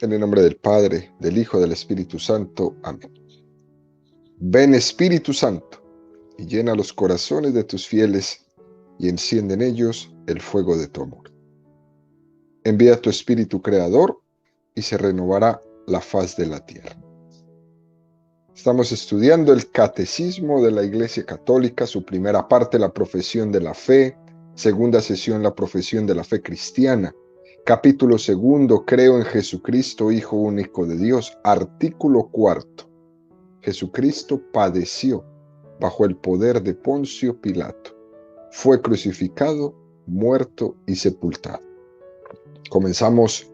En el nombre del Padre, del Hijo, del Espíritu Santo. Amén. Ven Espíritu Santo, y llena los corazones de tus fieles, y enciende en ellos el fuego de tu amor. Envía tu Espíritu Creador, y se renovará la faz de la tierra. Estamos estudiando el Catecismo de la Iglesia Católica, su primera parte, la profesión de la fe, segunda sesión, la profesión de la fe cristiana, capítulo segundo, creo en Jesucristo, Hijo único de Dios, artículo cuarto. Jesucristo padeció bajo el poder de Poncio Pilato. Fue crucificado, muerto y sepultado. Comenzamos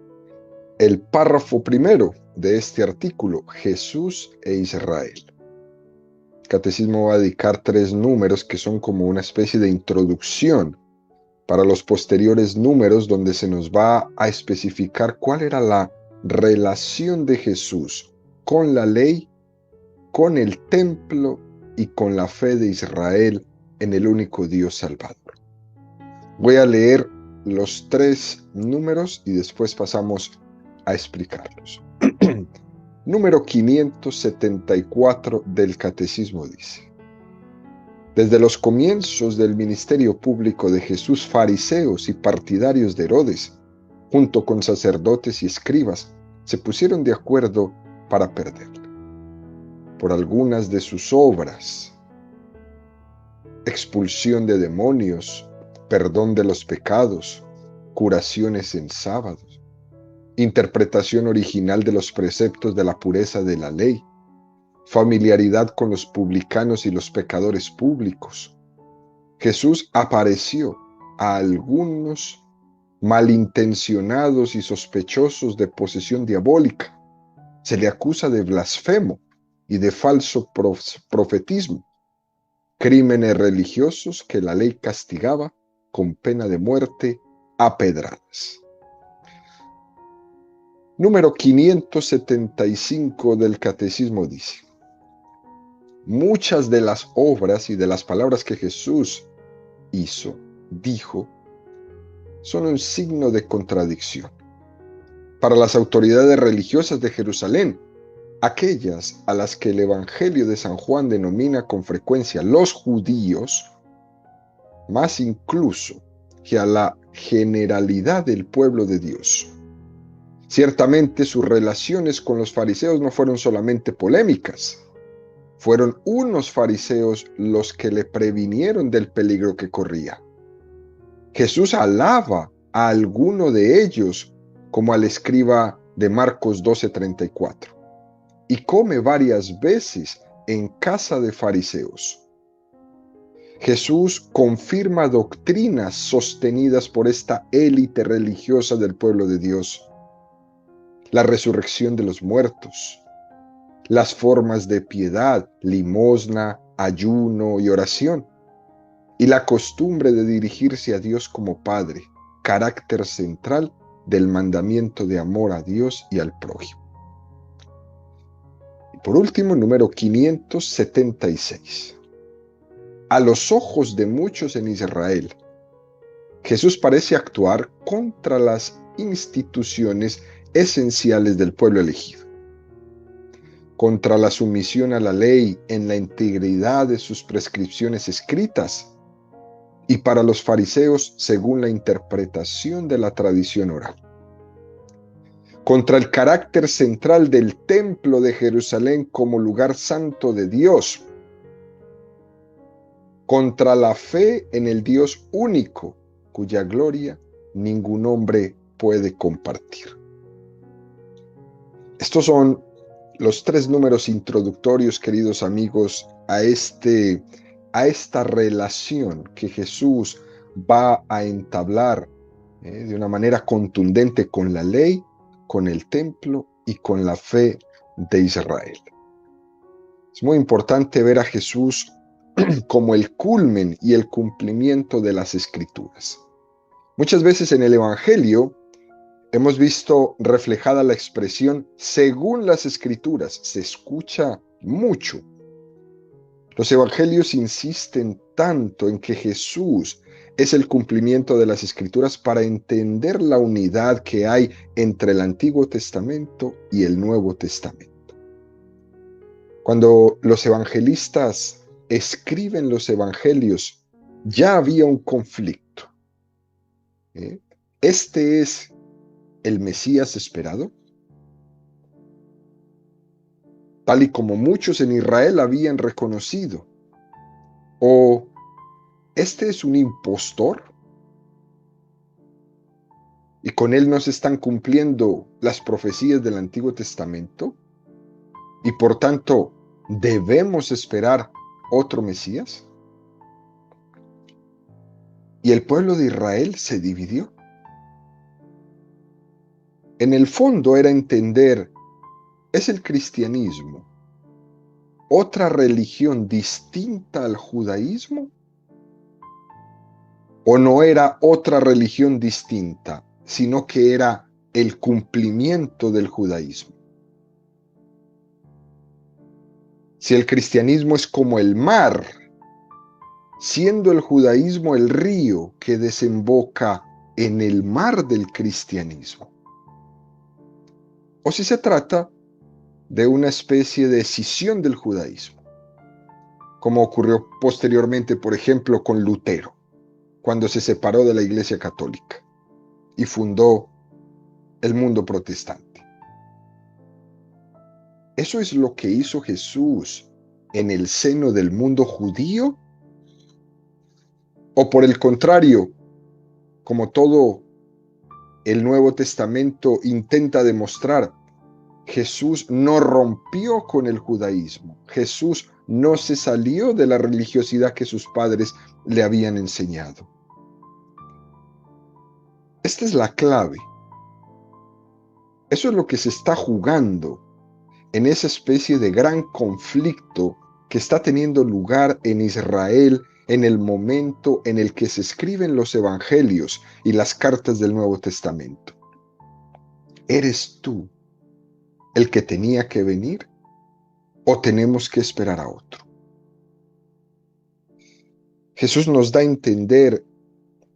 el párrafo primero de este artículo, Jesús e Israel. El Catecismo va a dedicar 3 números que son como una especie de introducción para los posteriores números, donde se nos va a especificar cuál era la relación de Jesús con la ley, con el templo y con la fe de Israel en el único Dios Salvador. Voy a leer los 3 números y después pasamos a explicarlos. Número 574 del Catecismo dice: desde los comienzos del ministerio público de Jesús, fariseos y partidarios de Herodes, junto con sacerdotes y escribas, se pusieron de acuerdo para perderle. Por algunas de sus obras, expulsión de demonios, perdón de los pecados, curaciones en sábados, interpretación original de los preceptos de la pureza de la ley, familiaridad con los publicanos y los pecadores públicos, Jesús apareció a algunos malintencionados y sospechosos de posesión diabólica. Se le acusa de blasfemo y de falso profetismo, crímenes religiosos que la ley castigaba con pena de muerte a pedradas. Número 575 del Catecismo dice: muchas de las obras y de las palabras que Jesús dijo, son un signo de contradicción. Para las autoridades religiosas de Jerusalén, aquellas a las que el Evangelio de San Juan denomina con frecuencia los judíos, más incluso que a la generalidad del pueblo de Dios. Ciertamente sus relaciones con los fariseos no fueron solamente polémicas. Fueron unos fariseos los que le previnieron del peligro que corría. Jesús alaba a alguno de ellos, como al escriba de Marcos 12:34, y come varias veces en casa de fariseos. Jesús confirma doctrinas sostenidas por esta élite religiosa del pueblo de Dios: la resurrección de los muertos, las formas de piedad, limosna, ayuno y oración, y la costumbre de dirigirse a Dios como Padre, carácter central del mandamiento de amor a Dios y al prójimo. Y por último, número 576. A los ojos de muchos en Israel, Jesús parece actuar contra las instituciones esenciales del pueblo elegido, contra la sumisión a la ley en la integridad de sus prescripciones escritas, y para los fariseos según la interpretación de la tradición oral, contra el carácter central del templo de Jerusalén como lugar santo de Dios, contra la fe en el Dios único, cuya gloria ningún hombre puede compartir. Estos son los 3 números introductorios, queridos amigos, a esta relación que Jesús va a entablar de una manera contundente con la ley, con el templo y con la fe de Israel. Es muy importante ver a Jesús como el culmen y el cumplimiento de las Escrituras. Muchas veces en el Evangelio hemos visto reflejada la expresión según las Escrituras. Se escucha mucho. Los evangelios insisten tanto en que Jesús es el cumplimiento de las Escrituras para entender la unidad que hay entre el Antiguo Testamento y el Nuevo Testamento. Cuando los evangelistas escriben los evangelios, ya había un conflicto. ¿Este es el Mesías esperado? Tal y como muchos en Israel habían reconocido. ¿O este es un impostor? ¿Y con él no se están cumpliendo las profecías del Antiguo Testamento? Y por tanto, ¿debemos esperar otro Mesías? Y el pueblo de Israel se dividió. En el fondo era entender, ¿es el cristianismo otra religión distinta al judaísmo? ¿O no era otra religión distinta, sino que era el cumplimiento del judaísmo? Si el cristianismo es como el mar, siendo el judaísmo el río que desemboca en el mar del cristianismo. O si se trata de una especie de escisión del judaísmo, como ocurrió posteriormente, por ejemplo, con Lutero, cuando se separó de la Iglesia Católica y fundó el mundo protestante. ¿Eso es lo que hizo Jesús en el seno del mundo judío? ¿O por el contrario, como todo el Nuevo Testamento intenta demostrar, Jesús no rompió con el judaísmo? Jesús no se salió de la religiosidad que sus padres le habían enseñado. Esta es la clave. Eso es lo que se está jugando en esa especie de gran conflicto que está teniendo lugar en Israel en el momento en el que se escriben los evangelios y las cartas del Nuevo Testamento. ¿Eres tú el que tenía que venir o tenemos que esperar a otro? Jesús nos da a entender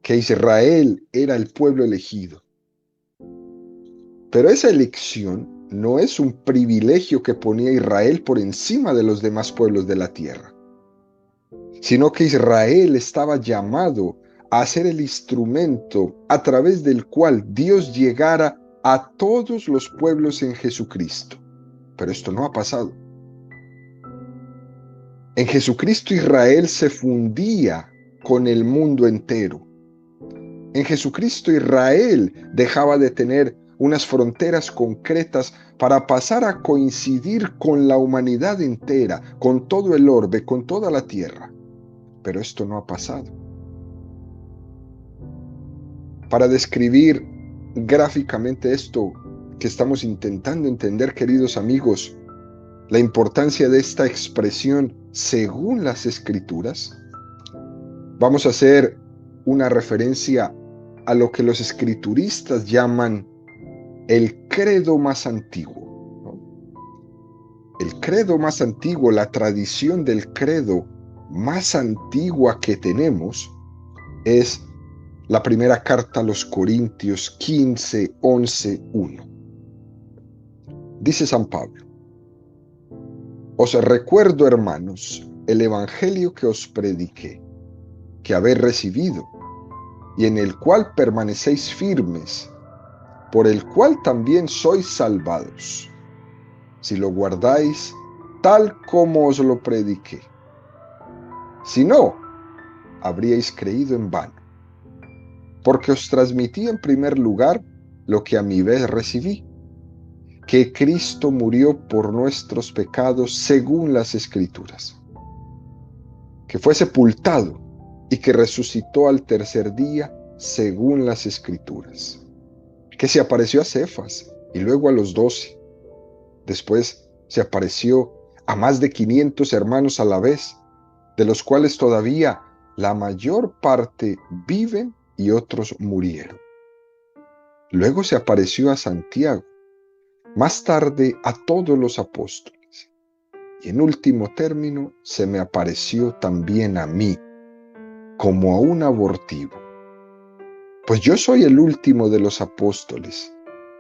que Israel era el pueblo elegido. Pero esa elección no es un privilegio que ponía a Israel por encima de los demás pueblos de la tierra, sino que Israel estaba llamado a ser el instrumento a través del cual Dios llegara a todos los pueblos en Jesucristo. Pero esto no ha pasado. En Jesucristo Israel se fundía con el mundo entero. En Jesucristo Israel dejaba de tener unas fronteras concretas para pasar a coincidir con la humanidad entera, con todo el orbe, con toda la tierra. Pero esto no ha pasado. Para describir gráficamente esto que estamos intentando entender, queridos amigos, la importancia de esta expresión según las Escrituras, vamos a hacer una referencia a lo que los escrituristas llaman el credo más antiguo, ¿no? El credo más antiguo, la tradición del credo más antigua que tenemos es la primera carta a los Corintios 15, 11, 1. Dice San Pablo: os recuerdo, hermanos, el evangelio que os prediqué, que habéis recibido, y en el cual permanecéis firmes, por el cual también sois salvados, si lo guardáis tal como os lo prediqué. Si no, habríais creído en vano, porque os transmití en primer lugar lo que a mi vez recibí, que Cristo murió por nuestros pecados según las Escrituras, que fue sepultado y que resucitó al tercer día según las Escrituras, que se apareció a Cefas y luego a los 12. Después se apareció a más de 500 hermanos a la vez, de los cuales todavía la mayor parte viven y otros murieron. Luego se apareció a Santiago, más tarde a todos los apóstoles, y en último término se me apareció también a mí, como a un abortivo. Pues yo soy el último de los apóstoles,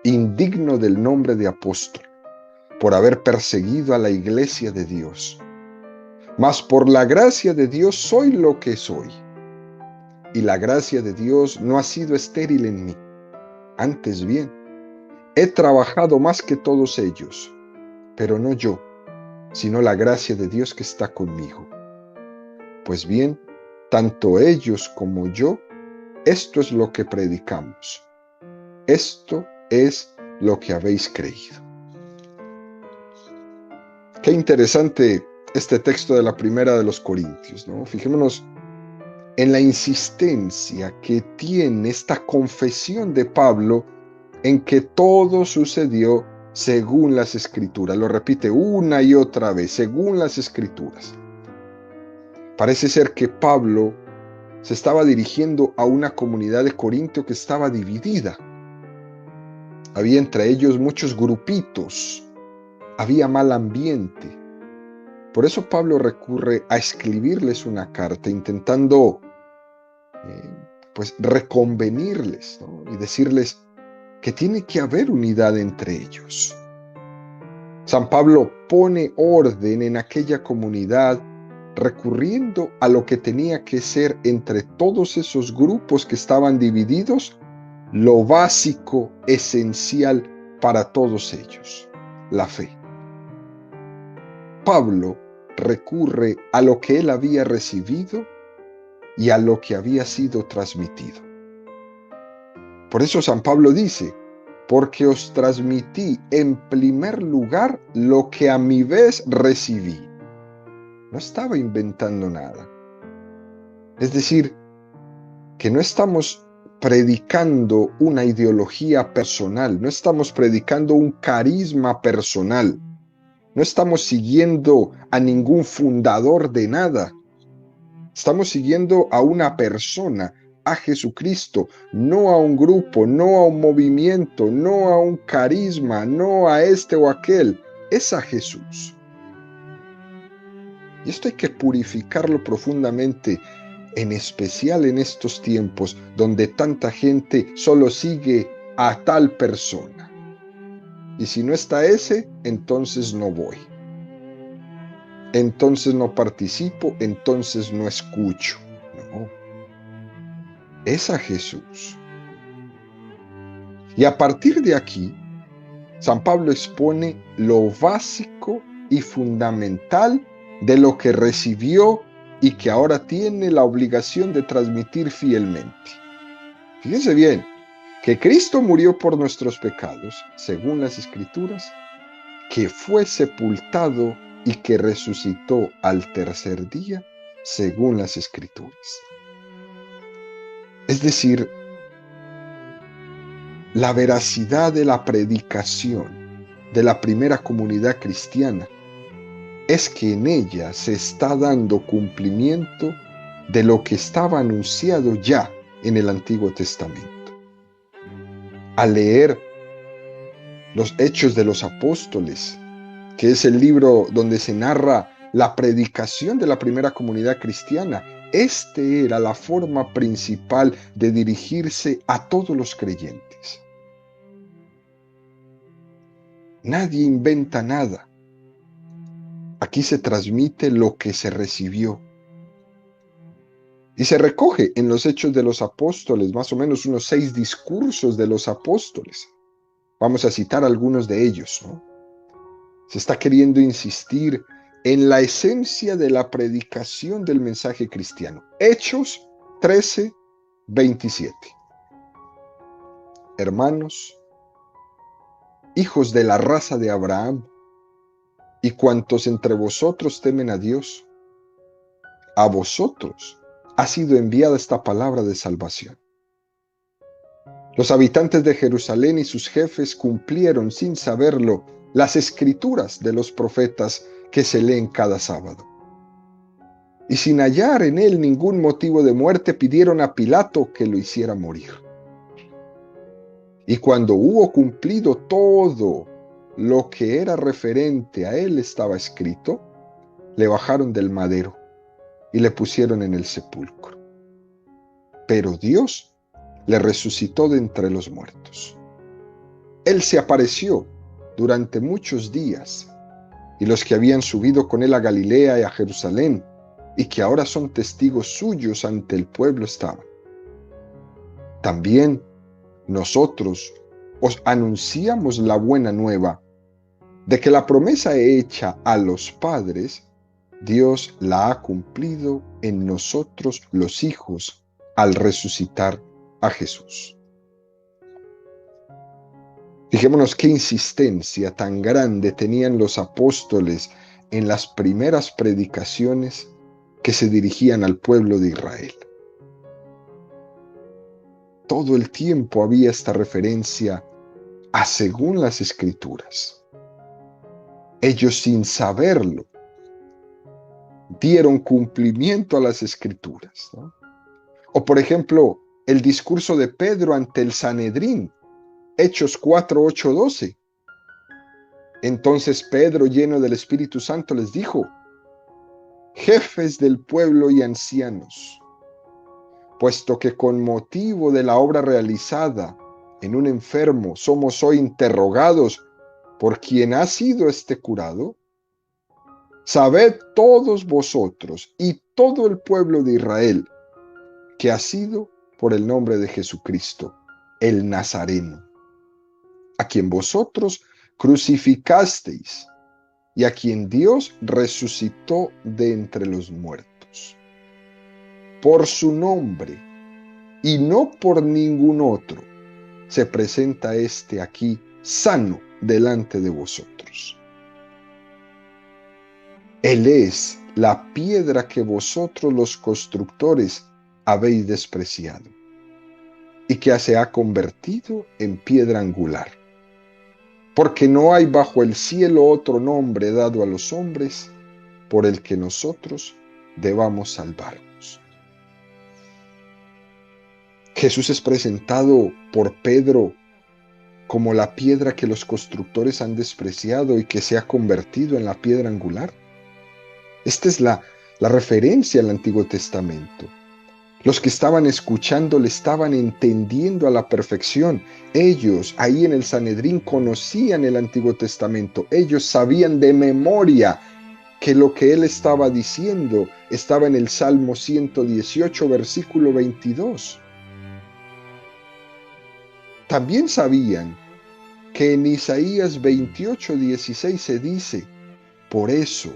indigno del nombre de apóstol, por haber perseguido a la iglesia de Dios. Mas por la gracia de Dios soy lo que soy. Y la gracia de Dios no ha sido estéril en mí. Antes bien, he trabajado más que todos ellos, pero no yo, sino la gracia de Dios que está conmigo. Pues bien, tanto ellos como yo, esto es lo que predicamos. Esto es lo que habéis creído. Qué interesante este texto de la primera de los Corintios, ¿no? Fijémonos en la insistencia que tiene esta confesión de Pablo en que todo sucedió según las Escrituras. Lo repite una y otra vez, según las Escrituras. Parece ser que Pablo se estaba dirigiendo a una comunidad de Corintio que estaba dividida. Había entre ellos muchos grupitos, había mal ambiente. Por eso Pablo recurre a escribirles una carta intentando reconvenirles, ¿no? Y decirles que tiene que haber unidad entre ellos. San Pablo pone orden en aquella comunidad recurriendo a lo que tenía que ser entre todos esos grupos que estaban divididos, lo básico, esencial para todos ellos, la fe. Pablo recurre a lo que él había recibido y a lo que había sido transmitido. Por eso San Pablo dice, porque os transmití en primer lugar lo que a mi vez recibí. No estaba inventando nada. Es decir, que no estamos predicando una ideología personal, no estamos predicando un carisma personal, no estamos siguiendo a ningún fundador de nada. Estamos siguiendo a una persona, a Jesucristo, no a un grupo, no a un movimiento, no a un carisma, no a este o aquel, es a Jesús. Y esto hay que purificarlo profundamente, en especial en estos tiempos donde tanta gente solo sigue a tal persona. Y si no está ese, entonces no voy. Entonces no participo, entonces no escucho. No. Es a Jesús. Y a partir de aquí, San Pablo expone lo básico y fundamental de lo que recibió y que ahora tiene la obligación de transmitir fielmente. Fíjense bien, que Cristo murió por nuestros pecados, según las Escrituras, que fue sepultado y que resucitó al tercer día, según las Escrituras. Es decir, la veracidad de la predicación de la primera comunidad cristiana es que en ella se está dando cumplimiento de lo que estaba anunciado ya en el Antiguo Testamento. Al leer los Hechos de los Apóstoles, que es el libro donde se narra la predicación de la primera comunidad cristiana, este era la forma principal de dirigirse a todos los creyentes. Nadie inventa nada. Aquí se transmite lo que se recibió. Y se recoge en los Hechos de los Apóstoles, más o menos unos 6 discursos de los apóstoles. Vamos a citar algunos de ellos, ¿no? Se está queriendo insistir en la esencia de la predicación del mensaje cristiano. Hechos 13, 27. Hermanos, hijos de la raza de Abraham, y cuantos entre vosotros temen a Dios, a vosotros ha sido enviada esta palabra de salvación. Los habitantes de Jerusalén y sus jefes cumplieron sin saberlo las escrituras de los profetas que se leen cada sábado. Y sin hallar en él ningún motivo de muerte, pidieron a Pilato que lo hiciera morir. Y cuando hubo cumplido todo lo que era referente a él estaba escrito, le bajaron del madero y le pusieron en el sepulcro. pero Dios le resucitó de entre los muertos. Él se apareció durante muchos días, y los que habían subido con él a Galilea y a Jerusalén, y que ahora son testigos suyos ante el pueblo estaban. También nosotros os anunciamos la buena nueva de que la promesa hecha a los padres, Dios la ha cumplido en nosotros los hijos al resucitar a Jesús. Fijémonos qué insistencia tan grande tenían los apóstoles en las primeras predicaciones que se dirigían al pueblo de Israel. Todo el tiempo había esta referencia a según las Escrituras. Ellos, sin saberlo, dieron cumplimiento a las Escrituras, ¿no? O por ejemplo, el discurso de Pedro ante el Sanedrín, Hechos 4, 8, 12. Entonces Pedro, lleno del Espíritu Santo, les dijo: jefes del pueblo y ancianos, puesto que con motivo de la obra realizada en un enfermo somos hoy interrogados por quién ha sido este curado, sabed todos vosotros y todo el pueblo de Israel que ha sido por el nombre de Jesucristo, el Nazareno, a quien vosotros crucificasteis y a quien Dios resucitó de entre los muertos. Por su nombre, y no por ningún otro, se presenta este aquí sano delante de vosotros. Él es la piedra que vosotros los constructores habéis despreciado, y que se ha convertido en piedra angular. Porque no hay bajo el cielo otro nombre dado a los hombres por el que nosotros debamos salvarnos. Jesús es presentado por Pedro como la piedra que los constructores han despreciado y que se ha convertido en la piedra angular. Esta es la referencia al Antiguo Testamento. Los que estaban escuchando le estaban entendiendo a la perfección. Ellos, ahí en el Sanedrín, conocían el Antiguo Testamento. Ellos sabían de memoria que lo que él estaba diciendo estaba en el Salmo 118, versículo 22. También sabían que en Isaías 28, 16 se dice: por eso,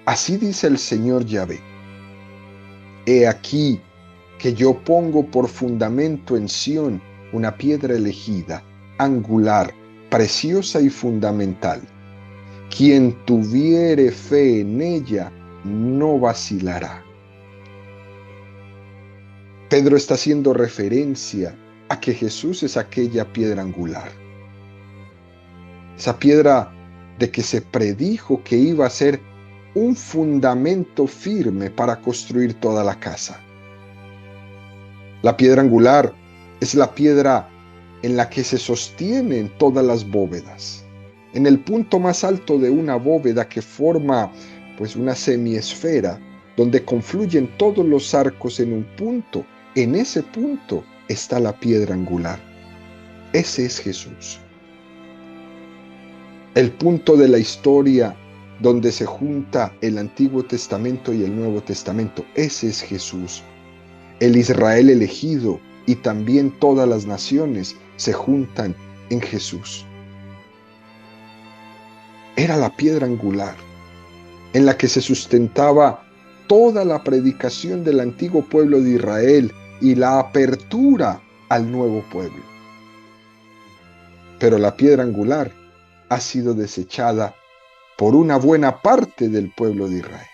así dice el Señor Yahvé: he aquí que yo pongo por fundamento en Sión una piedra elegida, angular, preciosa y fundamental. Quien tuviere fe en ella no vacilará. Pedro está haciendo referencia a que Jesús es aquella piedra angular. Esa piedra de que se predijo que iba a ser un fundamento firme para construir toda la casa. La piedra angular es la piedra en la que se sostienen todas las bóvedas. En el punto más alto de una bóveda que forma pues una semiesfera, donde confluyen todos los arcos en un punto, en ese punto está la piedra angular. Ese es Jesús. El punto de la historia donde se junta el Antiguo Testamento y el Nuevo Testamento, ese es Jesús. El Israel elegido y también todas las naciones se juntan en Jesús. Era la piedra angular en la que se sustentaba toda la predicación del antiguo pueblo de Israel y la apertura al nuevo pueblo. Pero la piedra angular ha sido desechada por una buena parte del pueblo de Israel.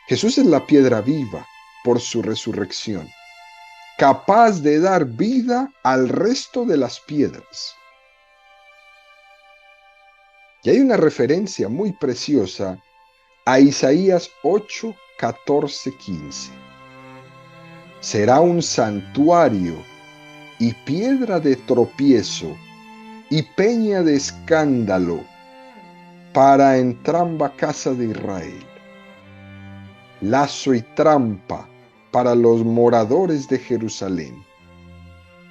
Jesús es la piedra viva por su resurrección, capaz de dar vida al resto de las piedras. Y hay una referencia muy preciosa a Isaías 8, 14, 15. Será un santuario y piedra de tropiezo y peña de escándalo para entramba casa de Israel. Lazo y trampa para los moradores de Jerusalén.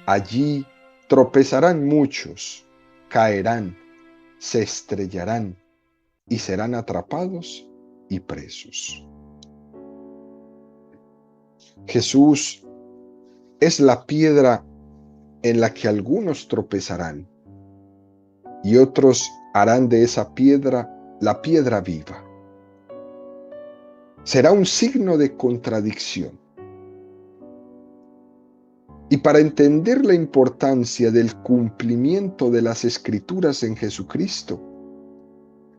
Allí tropezarán muchos, caerán, se estrellarán y serán atrapados y presos. Jesús es la piedra en la que algunos tropezarán y otros harán de esa piedra la piedra viva. Será un signo de contradicción. Y para entender la importancia del cumplimiento de las Escrituras en Jesucristo,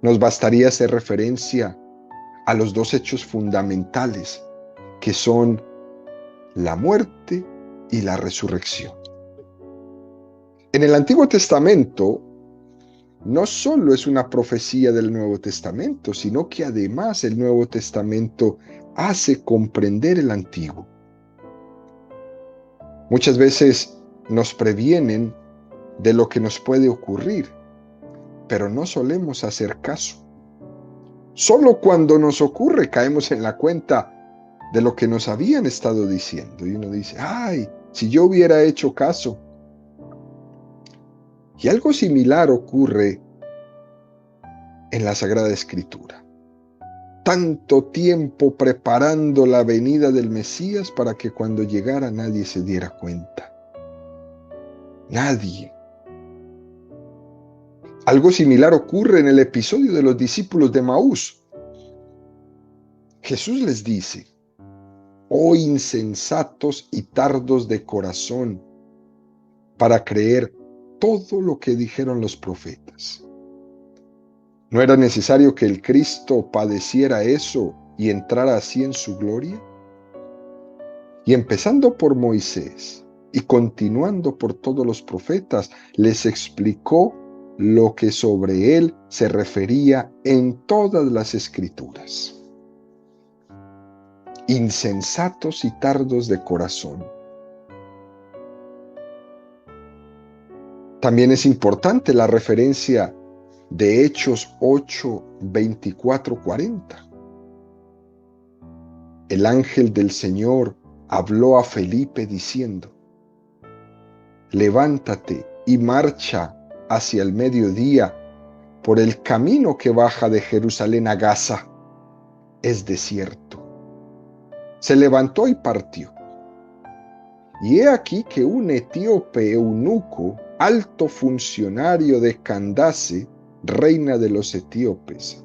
nos bastaría hacer referencia a los dos hechos fundamentales, que son la muerte y la resurrección. En el Antiguo Testamento, no solo es una profecía del Nuevo Testamento, sino que además el Nuevo Testamento hace comprender el Antiguo. Muchas veces nos previenen de lo que nos puede ocurrir, pero no solemos hacer caso. Solo cuando nos ocurre caemos en la cuenta de lo que nos habían estado diciendo. Y uno dice, ¡ay! Si yo hubiera hecho caso. Y algo similar ocurre en la Sagrada Escritura. Tanto tiempo preparando la venida del Mesías para que cuando llegara nadie se diera cuenta. Nadie. Algo similar ocurre en el episodio de los discípulos de Maús. Jesús les dice, oh insensatos y tardos de corazón, para creer todo lo que dijeron los profetas. ¿No era necesario que el Cristo padeciera eso y entrara así en su gloria? Y empezando por Moisés y continuando por todos los profetas, les explicó lo que sobre él se refería en todas las Escrituras. Insensatos y tardos de corazón. También es importante la referencia de Hechos 8, 24, 40. El ángel del Señor habló a Felipe diciendo, levántate y marcha hacia el mediodía por el camino que baja de Jerusalén a Gaza. Es desierto. Se levantó y partió. Y he aquí que un etíope eunuco, alto funcionario de Candace, reina de los etíopes,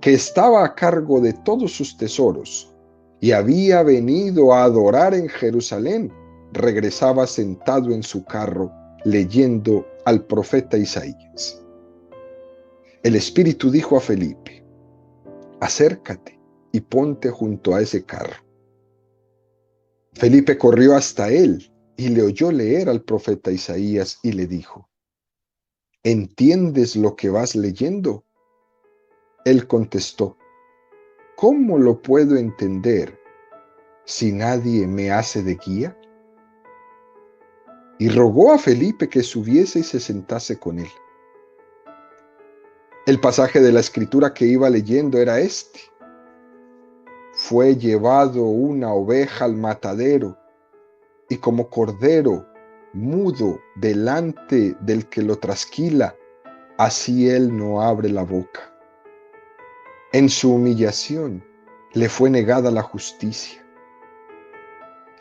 que estaba a cargo de todos sus tesoros y había venido a adorar en Jerusalén, regresaba sentado en su carro leyendo al profeta Isaías. El Espíritu dijo a Felipe, acércate y ponte junto a ese carro. Felipe corrió hasta él y le oyó leer al profeta Isaías y le dijo, ¿entiendes lo que vas leyendo? Él contestó, ¿cómo lo puedo entender si nadie me hace de guía? Y rogó a Felipe que subiese y se sentase con él. El pasaje de la Escritura que iba leyendo era este. Fue llevado una oveja al matadero, y como cordero mudo delante del que lo trasquila, así él no abre la boca. En su humillación le fue negada la justicia.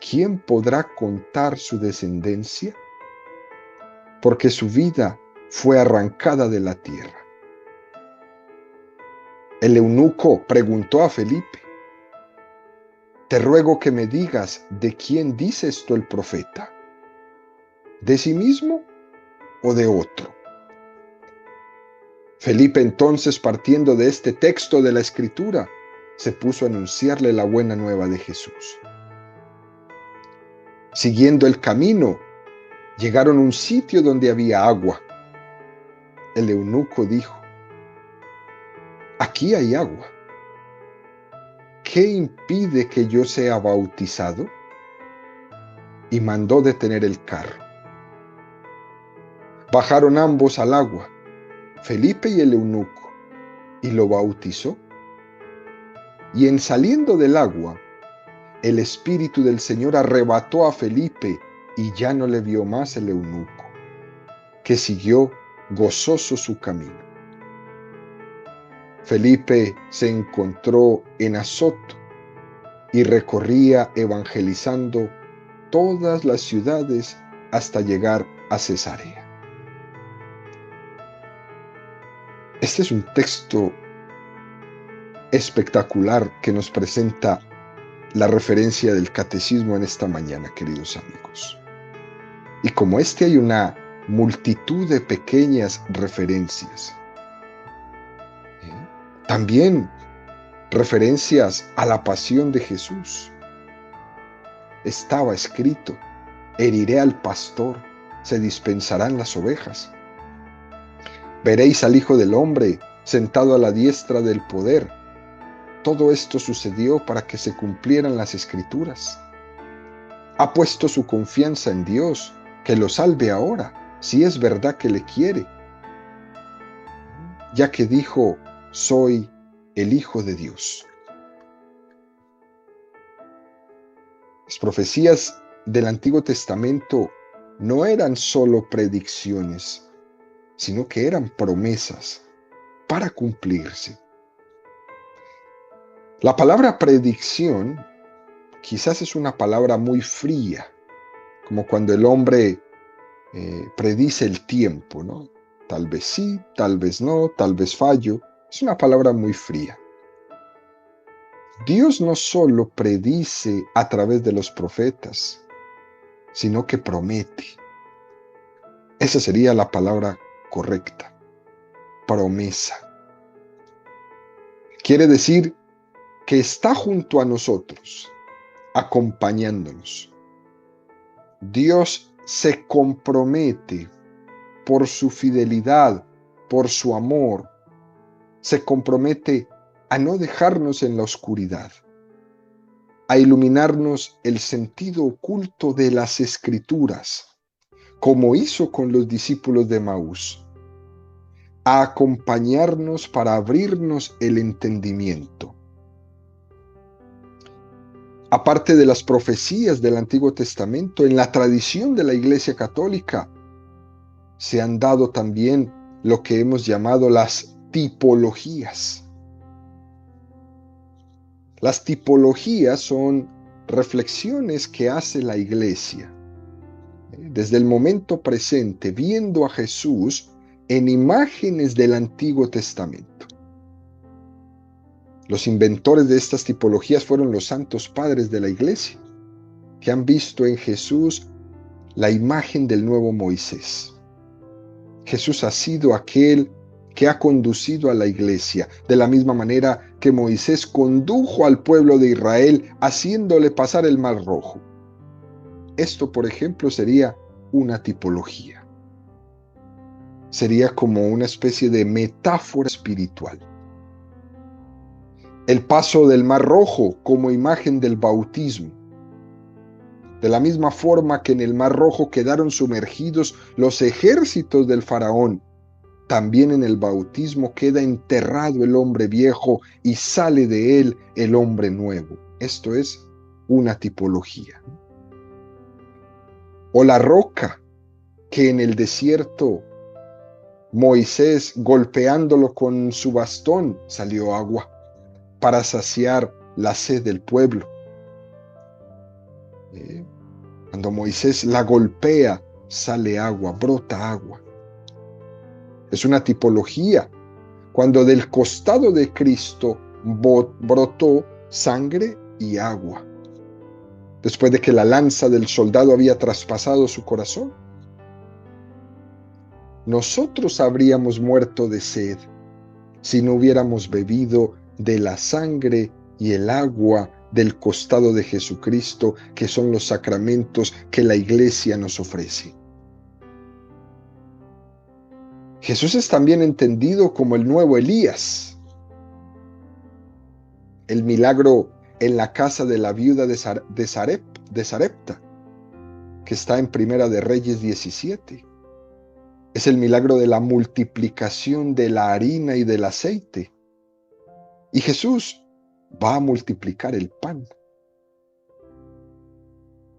¿Quién podrá contar su descendencia? Porque su vida fue arrancada de la tierra. El eunuco preguntó a Felipe, te ruego que me digas de quién dice esto el profeta, ¿de sí mismo o de otro? Felipe entonces, partiendo de este texto de la Escritura, se puso a anunciarle la buena nueva de Jesús. Siguiendo el camino, llegaron a un sitio donde había agua. El eunuco dijo, aquí hay agua. ¿Qué impide que yo sea bautizado? Y mandó detener el carro. Bajaron ambos al agua, Felipe y el eunuco, y lo bautizó. Y en saliendo del agua, el Espíritu del Señor arrebató a Felipe y ya no le vio más el eunuco, que siguió gozoso su camino. Felipe se encontró en Azoto y recorría evangelizando todas las ciudades hasta llegar a Cesarea. Este es un texto espectacular que nos presenta la referencia del catecismo en esta mañana, queridos amigos. Y como hay una multitud de pequeñas referencias. También referencias a la pasión de Jesús. Estaba escrito: heriré al pastor, se dispensarán las ovejas. Veréis al Hijo del Hombre sentado a la diestra del poder. Todo esto sucedió para que se cumplieran las Escrituras. Ha puesto su confianza en Dios, que lo salve ahora, si es verdad que le quiere, ya que dijo: soy el Hijo de Dios. Las profecías del Antiguo Testamento no eran solo predicciones, sino que eran promesas para cumplirse. La palabra predicción quizás es una palabra muy fría, como cuando el hombre predice el tiempo, ¿no? Tal vez sí, tal vez no, tal vez fallo. Es una palabra muy fría. Dios no solo predice a través de los profetas, sino que promete. Esa sería la palabra correcta: promesa. Quiere decir que está junto a nosotros, acompañándonos. Dios se compromete por su fidelidad, por su amor. Se compromete a no dejarnos en la oscuridad, a iluminarnos el sentido oculto de las Escrituras, como hizo con los discípulos de Emaús, a acompañarnos para abrirnos el entendimiento. Aparte de las profecías del Antiguo Testamento, en la tradición de la Iglesia Católica se han dado también lo que hemos llamado las tipologías. Las tipologías son reflexiones que hace la Iglesia desde el momento presente, viendo a Jesús en imágenes del Antiguo Testamento. Los inventores de estas tipologías fueron los santos padres de la Iglesia, que han visto en Jesús la imagen del nuevo Moisés. Jesús ha sido aquel que ha conducido a la Iglesia, de la misma manera que Moisés condujo al pueblo de Israel, haciéndole pasar el Mar Rojo. Esto, por ejemplo, sería una tipología. Sería como una especie de metáfora espiritual. El paso del Mar Rojo como imagen del bautismo. De la misma forma que en el Mar Rojo quedaron sumergidos los ejércitos del faraón, también en el bautismo queda enterrado el hombre viejo y sale de él el hombre nuevo. Esto es una tipología. O la roca, que en el desierto Moisés, golpeándolo con su bastón, salió agua para saciar la sed del pueblo. Cuando Moisés la golpea, sale agua, brota agua. Es una tipología. Cuando del costado de Cristo brotó sangre y agua, después de que la lanza del soldado había traspasado su corazón. Nosotros habríamos muerto de sed si no hubiéramos bebido de la sangre y el agua del costado de Jesucristo, que son los sacramentos que la Iglesia nos ofrece. Jesús es también entendido como el nuevo Elías. El milagro en la casa de la viuda de Sarepta, que está en Primera de Reyes 17. Es el milagro de la multiplicación de la harina y del aceite. Y Jesús va a multiplicar el pan.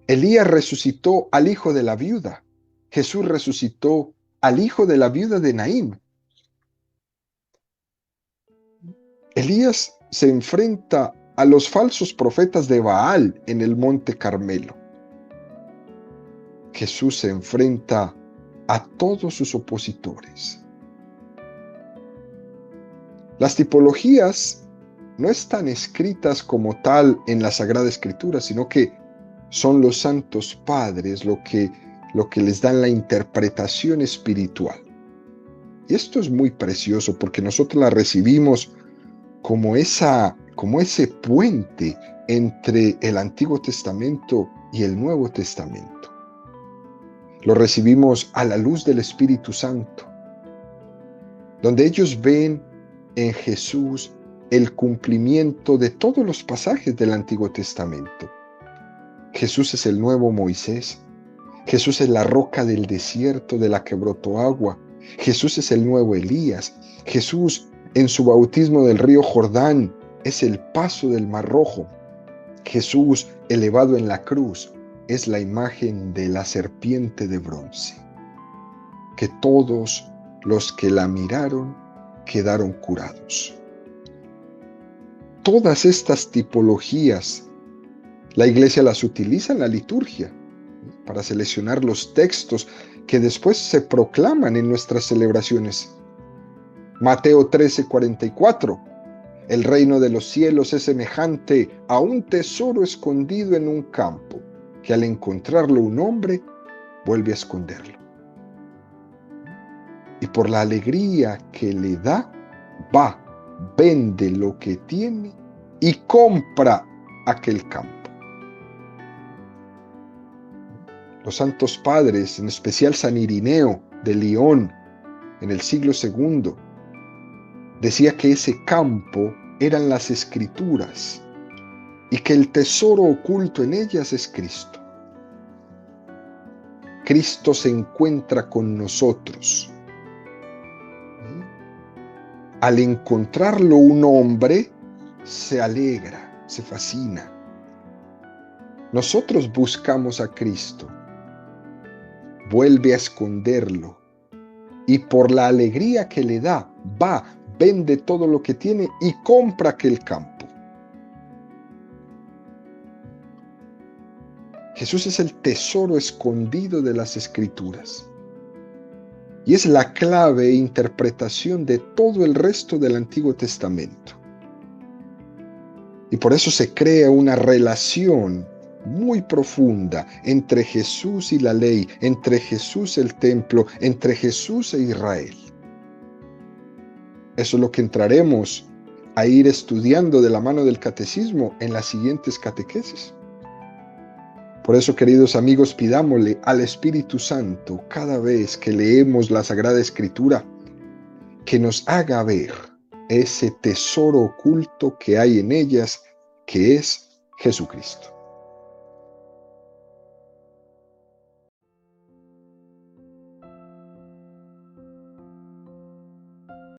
Elías resucitó al hijo de la viuda. Jesús resucitó al hijo de la viuda de Naín. Elías se enfrenta a los falsos profetas de Baal en el monte Carmelo. Jesús se enfrenta a todos sus opositores. Las tipologías no están escritas como tal en la Sagrada Escritura, sino que son los santos padres lo que les dan la interpretación espiritual. Y esto es muy precioso porque nosotros la recibimos como ese puente entre el Antiguo Testamento y el Nuevo Testamento. Lo recibimos a la luz del Espíritu Santo, donde ellos ven en Jesús el cumplimiento de todos los pasajes del Antiguo Testamento. Jesús es el nuevo Moisés. Jesús es la roca del desierto de la que brotó agua. Jesús es el nuevo Elías. Jesús en su bautismo del río Jordán es el paso del Mar Rojo. Jesús elevado en la cruz es la imagen de la serpiente de bronce, que todos los que la miraron quedaron curados. Todas estas tipologías, la Iglesia las utiliza en la liturgia para seleccionar los textos que después se proclaman en nuestras celebraciones. Mateo 13:44. El reino de los cielos es semejante a un tesoro escondido en un campo, que al encontrarlo un hombre vuelve a esconderlo. Y por la alegría que le da, va, vende lo que tiene y compra aquel campo. Los santos padres, en especial San Irineo de León, en el siglo II, decía que ese campo eran las Escrituras y que el tesoro oculto en ellas es Cristo. Cristo se encuentra con nosotros. Al encontrarlo un hombre, se alegra, se fascina. Nosotros buscamos a Cristo, vuelve a esconderlo y por la alegría que le da, va, vende todo lo que tiene y compra aquel campo. Jesús es el tesoro escondido de las Escrituras y es la clave e interpretación de todo el resto del Antiguo Testamento. Y por eso se crea una relación muy profunda entre Jesús y la ley, entre Jesús y el templo, entre Jesús e Israel. Eso es lo que entraremos a ir estudiando de la mano del catecismo en las siguientes catequesis. Por eso, queridos amigos, pidámosle al Espíritu Santo cada vez que leemos la Sagrada Escritura que nos haga ver ese tesoro oculto que hay en ellas, que es Jesucristo.